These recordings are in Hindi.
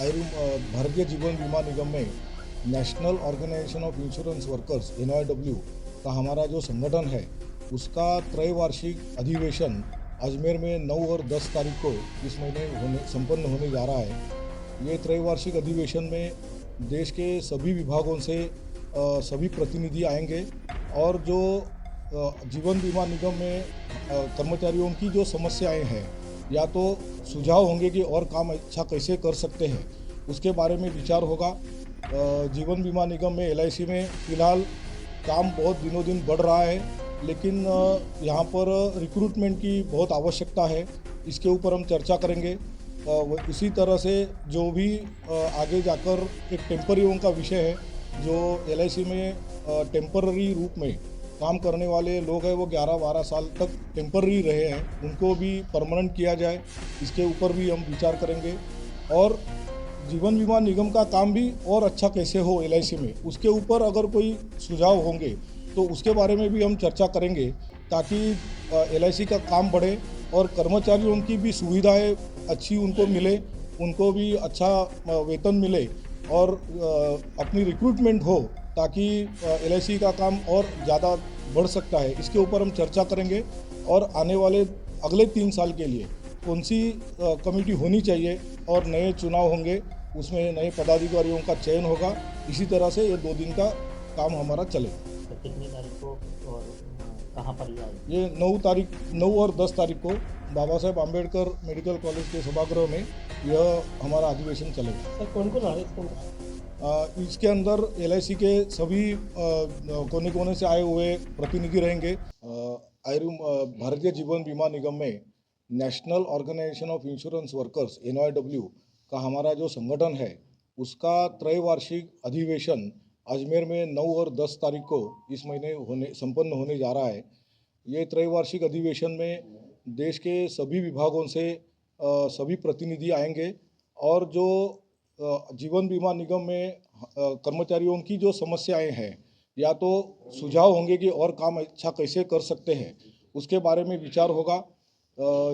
भारतीय जीवन बीमा निगम में national organisation of insurance workers (NOIW) का हमारा जो संगठन है उसका त्रैवार्षिक अधिवेशन अजमेर में 9 और 10 तारीख को इस महीने संपन्न होने जा रहा है। ये त्रैवार्षिक अधिवेशन में देश के सभी विभागों से सभी प्रतिनिधि आएंगे और जो जीवन बीमा निगम में कर्मचारियों की जो समस्याएं हैं या तो सुझाव होंगे कि और काम अच्छा कैसे कर सकते हैं, उसके बारे में विचार होगा। जीवन बीमा निगम में LIC में फ़िलहाल काम बहुत दिनों दिन बढ़ रहा है, लेकिन यहाँ पर रिक्रूटमेंट की बहुत आवश्यकता है। इसके ऊपर हम चर्चा करेंगे। उसी तरह से जो भी आगे जाकर एक टेम्पररी का विषय है, जो LIC में टेम्पररी रूप में काम करने वाले लोग हैं वो 11-12 साल तक टेम्पररी रहे हैं, उनको भी परमानेंट किया जाए, इसके ऊपर भी हम विचार करेंगे। और जीवन बीमा निगम का काम भी और अच्छा कैसे हो LIC में, उसके ऊपर अगर कोई सुझाव होंगे तो उसके बारे में भी हम चर्चा करेंगे, ताकि LIC का काम बढ़े और कर्मचारियों की भी सुविधाएं अच्छी उनको मिले, उनको भी अच्छा वेतन मिले और अपनी रिक्रूटमेंट हो, ताकि LIC का काम और ज़्यादा बढ़ सकता है। इसके ऊपर हम चर्चा करेंगे और आने वाले अगले 3 साल के लिए कौन सी कमेटी होनी चाहिए और नए चुनाव होंगे, उसमें नए पदाधिकारियों का चयन होगा। इसी तरह से ये 2 दिन का काम हमारा चलेगा। तो कितनी तारीख को और कहाँ पर ये 9 और 10 तारीख को बाबा साहेब आम्बेडकर मेडिकल कॉलेज के सभागृह में यह हमारा अधिवेशन चलेगा। सर कौन कौन आ रहे हैं इसके अंदर LIC के सभी कोने कोने से आए हुए प्रतिनिधि रहेंगे। भारतीय जीवन बीमा निगम में national organisation of insurance workers (NOIW) का हमारा जो संगठन है उसका त्रैवार्षिक अधिवेशन अजमेर में 9 और 10 तारीख को इस महीने संपन्न होने जा रहा है। ये त्रैवार्षिक अधिवेशन में देश के सभी विभागों से सभी प्रतिनिधि आएंगे और जो जीवन बीमा निगम में कर्मचारियों की जो समस्याएं हैं या तो सुझाव होंगे कि और काम अच्छा कैसे कर सकते हैं, उसके बारे में विचार होगा।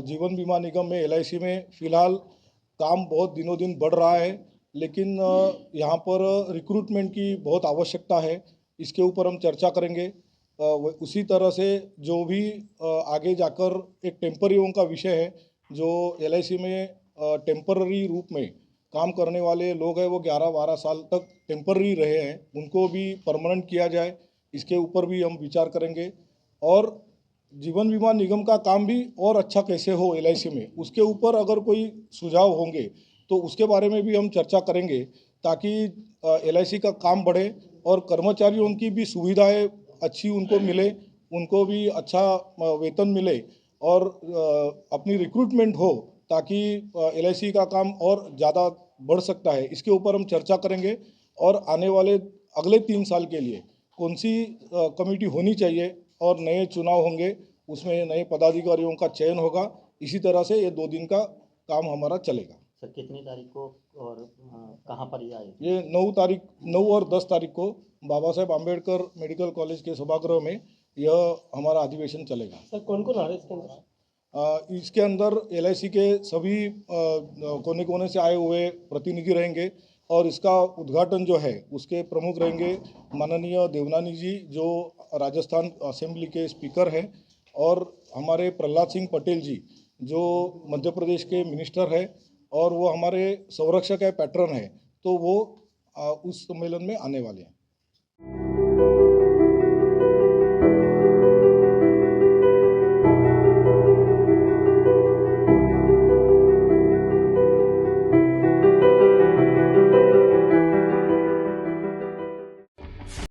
जीवन बीमा निगम में LIC में फ़िलहाल काम बहुत दिनों दिन बढ़ रहा है, लेकिन यहाँ पर रिक्रूटमेंट की बहुत आवश्यकता है। इसके ऊपर हम चर्चा करेंगे। उसी तरह से जो भी आगे जाकर एक टेम्पररी का विषय है, जो LIC में टेम्पररी रूप में काम करने वाले लोग हैं वो 11-12 साल तक टेम्पररी रहे हैं, उनको भी परमानेंट किया जाए, इसके ऊपर भी हम विचार करेंगे। और जीवन बीमा निगम का काम भी और अच्छा कैसे हो LIC में, उसके ऊपर अगर कोई सुझाव होंगे तो उसके बारे में भी हम चर्चा करेंगे, ताकि LIC का काम बढ़े और कर्मचारियों की भी सुविधाएं अच्छी उनको मिले, उनको भी अच्छा वेतन मिले और अपनी रिक्रूटमेंट हो, ताकि LIC का काम और ज़्यादा बढ़ सकता है। इसके ऊपर हम चर्चा करेंगे और आने वाले अगले 3 साल के लिए कौन सी कमेटी होनी चाहिए और नए चुनाव होंगे, उसमें नए पदाधिकारियों का चयन होगा। इसी तरह से ये 2 दिन का काम हमारा चलेगा। सर कितनी तारीख को और कहाँ पर ये आए? ये 9 और 10 तारीख को बाबा साहेब आम्बेडकर मेडिकल कॉलेज के सभागृह में यह हमारा अधिवेशन चलेगा। सर कौन कौन आ रहे हैं इसके अंदर LIC के सभी कोने कोने से आए हुए प्रतिनिधि रहेंगे और इसका उद्घाटन जो है उसके प्रमुख रहेंगे माननीय देवनानी जी, जो राजस्थान असेंबली के स्पीकर हैं, और हमारे प्रहलाद सिंह पटेल जी, जो मध्य प्रदेश के मिनिस्टर हैं और वो हमारे संरक्षक है, पैट्रन है, तो वो उस सम्मेलन में आने वाले हैं।